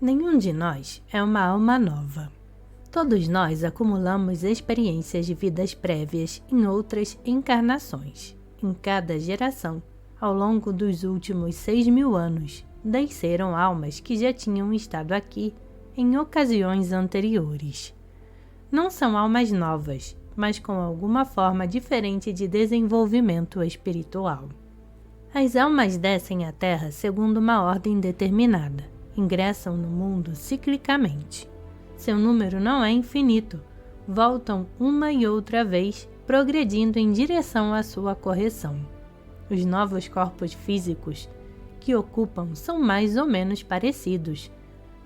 Nenhum de nós é uma alma nova. Todos nós acumulamos experiências de vidas prévias em outras encarnações. Em cada geração, ao longo dos últimos 6.000 anos, desceram almas que já tinham estado aqui em ocasiões anteriores. Não são almas novas, mas com alguma forma diferente de desenvolvimento espiritual. As almas descem à Terra segundo uma ordem determinada. Ingressam no mundo ciclicamente. Seu número não é infinito. Voltam uma e outra vez, progredindo em direção à sua correção. Os novos corpos físicos que ocupam são mais ou menos parecidos,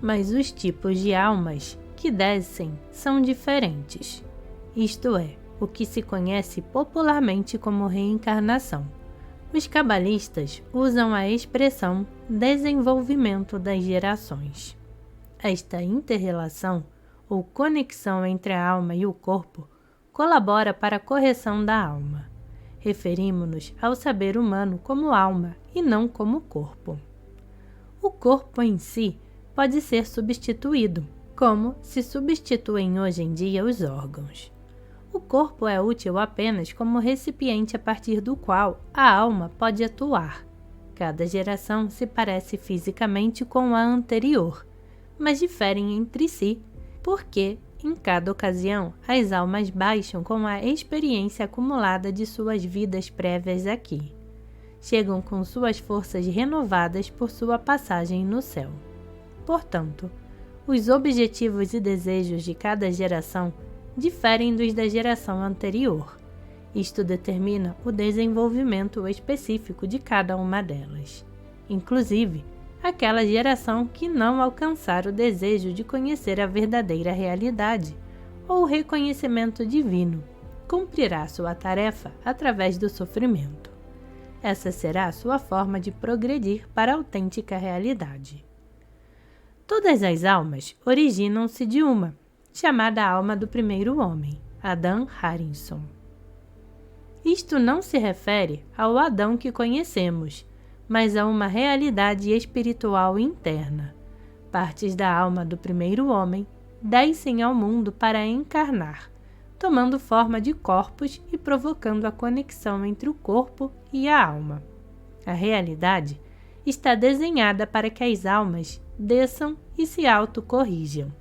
mas os tipos de almas que descem são diferentes. Isto é, o que se conhece popularmente como reencarnação. Os cabalistas usam a expressão desenvolvimento das gerações. Esta inter-relação ou conexão entre a alma e o corpo colabora para a correção da alma. Referimos-nos ao saber humano como alma e não como corpo. O corpo em si pode ser substituído, como se substituem hoje em dia os órgãos. O corpo é útil apenas como recipiente a partir do qual a alma pode atuar. Cada geração se parece fisicamente com a anterior, mas diferem entre si, porque, em cada ocasião, as almas baixam com a experiência acumulada de suas vidas prévias aqui. Chegam com suas forças renovadas por sua passagem no céu. Portanto, os objetivos e desejos de cada geração diferem dos da geração anterior. Isto determina o desenvolvimento específico de cada uma delas. Inclusive, aquela geração que não alcançar o desejo de conhecer a verdadeira realidade ou o reconhecimento divino, cumprirá sua tarefa através do sofrimento. Essa será a sua forma de progredir para a autêntica realidade. Todas as almas originam-se de uma, chamada alma do primeiro homem, Adão Harrison. Isto não se refere ao Adão que conhecemos, mas a uma realidade espiritual interna. Partes da alma do primeiro homem descem ao mundo para encarnar, tomando forma de corpos e provocando a conexão entre o corpo e a alma. A realidade está desenhada para que as almas desçam e se autocorrijam.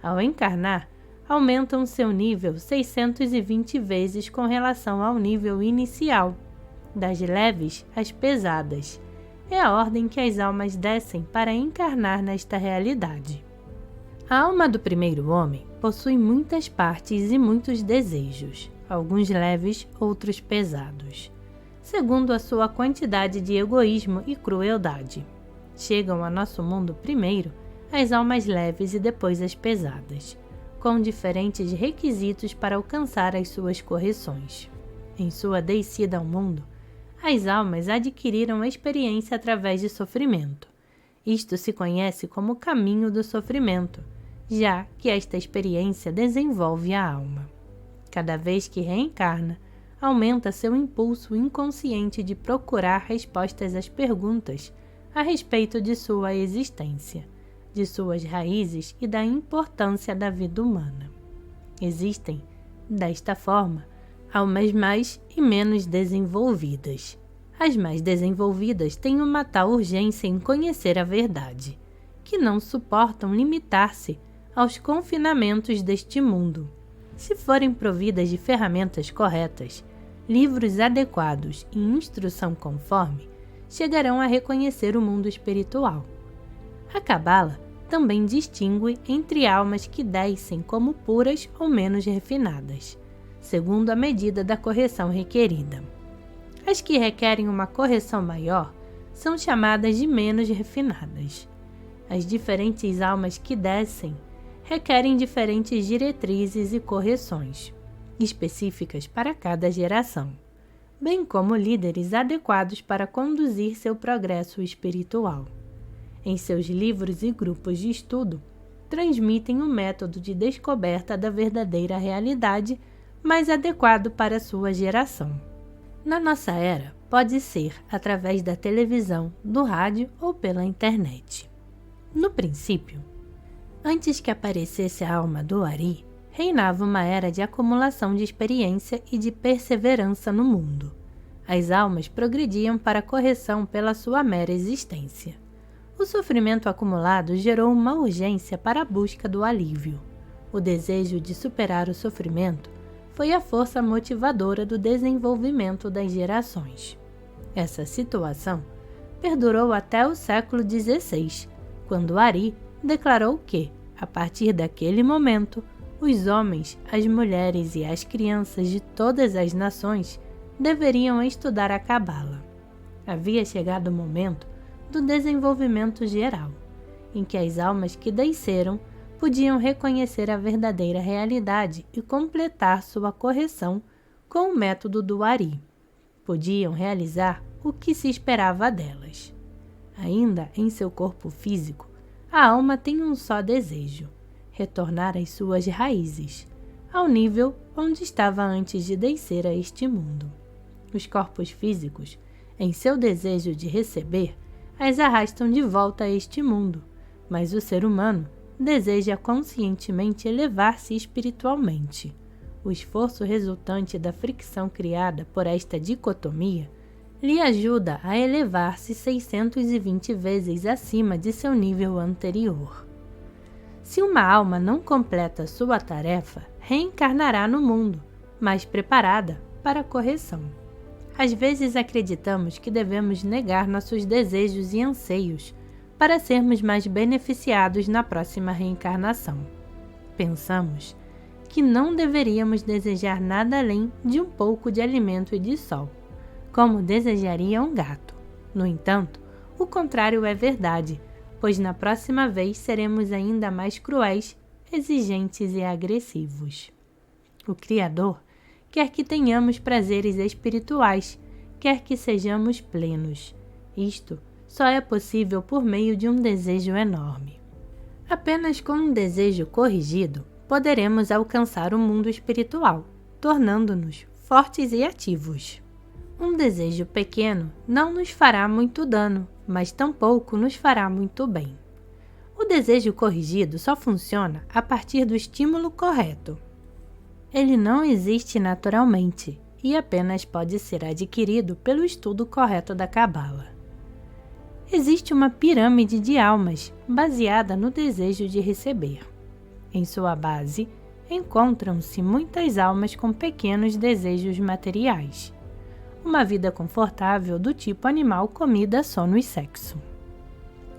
Ao encarnar, aumentam seu nível 620 vezes com relação ao nível inicial, das leves às pesadas. É a ordem que as almas descem para encarnar nesta realidade. A alma do primeiro homem possui muitas partes e muitos desejos, alguns leves, outros pesados, segundo a sua quantidade de egoísmo e crueldade. Chegam a nosso mundo primeiro as almas leves e depois as pesadas, com diferentes requisitos para alcançar as suas correções. Em sua descida ao mundo, as almas adquiriram experiência através de sofrimento. Isto se conhece como o caminho do sofrimento, já que esta experiência desenvolve a alma. Cada vez que reencarna, aumenta seu impulso inconsciente de procurar respostas às perguntas a respeito de sua existência, de suas raízes e da importância da vida humana. Existem, desta forma, almas mais e menos desenvolvidas. As mais desenvolvidas têm uma tal urgência em conhecer a verdade, que não suportam limitar-se aos confinamentos deste mundo. Se forem providas de ferramentas corretas, livros adequados e instrução conforme, chegarão a reconhecer o mundo espiritual. A Cabala também distingue entre almas que descem como puras ou menos refinadas, segundo a medida da correção requerida. As que requerem uma correção maior são chamadas de menos refinadas. As diferentes almas que descem requerem diferentes diretrizes e correções, específicas para cada geração, bem como líderes adequados para conduzir seu progresso espiritual. Em seus livros e grupos de estudo, transmitem o método de descoberta da verdadeira realidade mais adequado para sua geração. Na nossa era, pode ser através da televisão, do rádio ou pela internet. No princípio, antes que aparecesse a alma do Ari, reinava uma era de acumulação de experiência e de perseverança no mundo. As almas progrediam para a correção pela sua mera existência. O sofrimento acumulado gerou uma urgência para a busca do alívio. O desejo de superar o sofrimento foi a força motivadora do desenvolvimento das gerações. Essa situação perdurou até o século XVI, quando Ari declarou que, a partir daquele momento, os homens, as mulheres e as crianças de todas as nações deveriam estudar a Cabala. Havia chegado o momento do desenvolvimento geral, em que as almas que desceram podiam reconhecer a verdadeira realidade e completar sua correção com o método do Ari. Podiam realizar o que se esperava delas. Ainda em seu corpo físico, a alma tem um só desejo: retornar às suas raízes, ao nível onde estava antes de descer a este mundo. Os corpos físicos, em seu desejo de receber, as arrastam de volta a este mundo, mas o ser humano deseja conscientemente elevar-se espiritualmente. O esforço resultante da fricção criada por esta dicotomia lhe ajuda a elevar-se 620 vezes acima de seu nível anterior. Se uma alma não completa sua tarefa, reencarnará no mundo, mais preparada para a correção. Às vezes acreditamos que devemos negar nossos desejos e anseios para sermos mais beneficiados na próxima reencarnação. Pensamos que não deveríamos desejar nada além de um pouco de alimento e de sol, como desejaria um gato. No entanto, o contrário é verdade, pois na próxima vez seremos ainda mais cruéis, exigentes e agressivos. O Criador quer que tenhamos prazeres espirituais, quer que sejamos plenos. Isto só é possível por meio de um desejo enorme. Apenas com um desejo corrigido, poderemos alcançar o mundo espiritual, tornando-nos fortes e ativos. Um desejo pequeno não nos fará muito dano, mas tampouco nos fará muito bem. O desejo corrigido só funciona a partir do estímulo correto. Ele não existe naturalmente e apenas pode ser adquirido pelo estudo correto da Cabala. Existe uma pirâmide de almas baseada no desejo de receber. Em sua base, encontram-se muitas almas com pequenos desejos materiais. Uma vida confortável do tipo animal, comida, sono e sexo.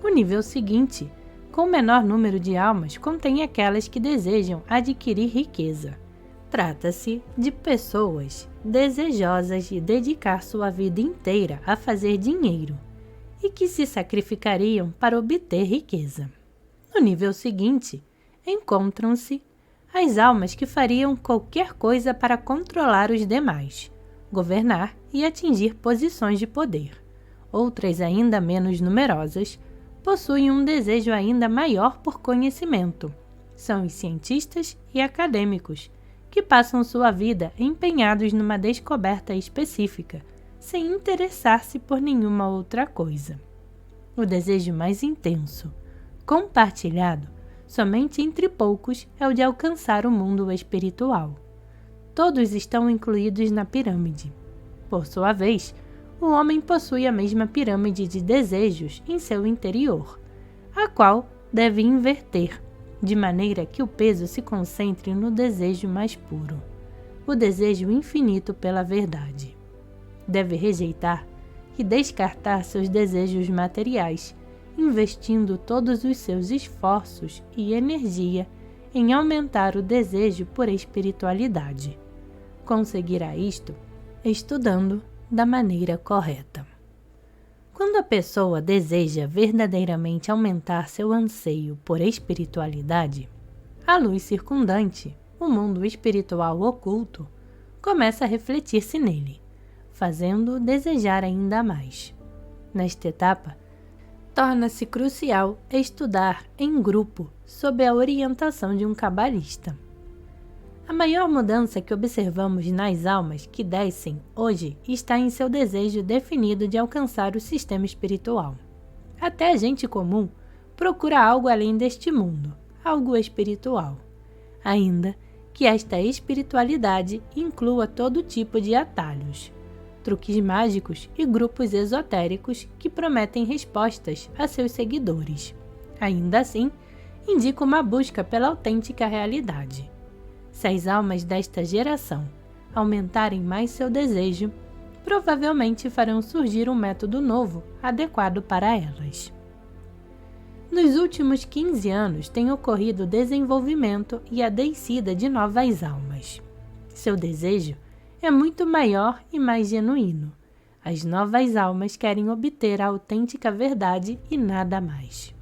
O nível seguinte, com menor número de almas, contém aquelas que desejam adquirir riqueza. Trata-se de pessoas desejosas de dedicar sua vida inteira a fazer dinheiro e que se sacrificariam para obter riqueza. No nível seguinte, encontram-se as almas que fariam qualquer coisa para controlar os demais, governar e atingir posições de poder. Outras, ainda menos numerosas, possuem um desejo ainda maior por conhecimento. São os cientistas e acadêmicos, que passam sua vida empenhados numa descoberta específica, sem interessar-se por nenhuma outra coisa. O desejo mais intenso, compartilhado, somente entre poucos, é o de alcançar o mundo espiritual. Todos estão incluídos na pirâmide. Por sua vez, o homem possui a mesma pirâmide de desejos em seu interior, a qual deve inverter, de maneira que o peso se concentre no desejo mais puro, o desejo infinito pela verdade. Deve rejeitar e descartar seus desejos materiais, investindo todos os seus esforços e energia em aumentar o desejo por espiritualidade. Conseguirá isto estudando da maneira correta. Quando a pessoa deseja verdadeiramente aumentar seu anseio por espiritualidade, a luz circundante, o mundo espiritual oculto, começa a refletir-se nele, fazendo-o desejar ainda mais. Nesta etapa, torna-se crucial estudar em grupo sob a orientação de um cabalista. A maior mudança que observamos nas almas que descem hoje está em seu desejo definido de alcançar o sistema espiritual. Até a gente comum procura algo além deste mundo, algo espiritual. Ainda que esta espiritualidade inclua todo tipo de atalhos, truques mágicos e grupos esotéricos que prometem respostas a seus seguidores. Ainda assim, indica uma busca pela autêntica realidade. Se as almas desta geração aumentarem mais seu desejo, provavelmente farão surgir um método novo adequado para elas. Nos últimos 15 anos tem ocorrido o desenvolvimento e a descida de novas almas. Seu desejo é muito maior e mais genuíno. As novas almas querem obter a autêntica verdade e nada mais.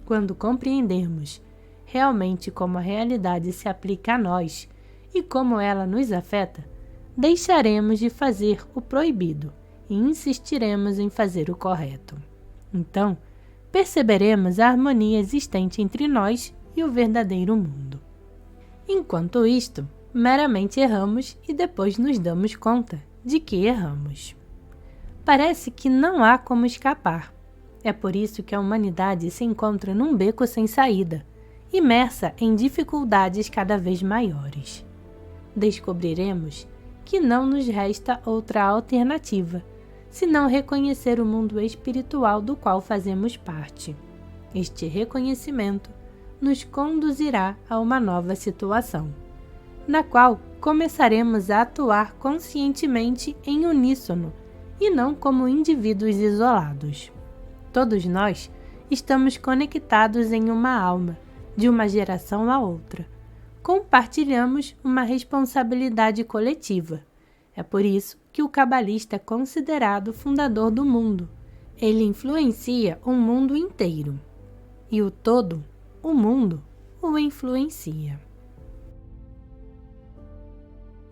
Quando compreendermos realmente como a realidade se aplica a nós e como ela nos afeta, deixaremos de fazer o proibido e insistiremos em fazer o correto. Então, perceberemos a harmonia existente entre nós e o verdadeiro mundo. Enquanto isto, meramente erramos e depois nos damos conta de que erramos. Parece que não há como escapar. É por isso que a humanidade se encontra num beco sem saída, imersa em dificuldades cada vez maiores. Descobriremos que não nos resta outra alternativa, senão reconhecer o mundo espiritual do qual fazemos parte. Este reconhecimento nos conduzirá a uma nova situação, na qual começaremos a atuar conscientemente em uníssono e não como indivíduos isolados. Todos nós estamos conectados em uma alma, de uma geração a outra. Compartilhamos uma responsabilidade coletiva. É por isso que o cabalista é considerado o fundador do mundo. Ele influencia o mundo inteiro. E o todo, o mundo, o influencia.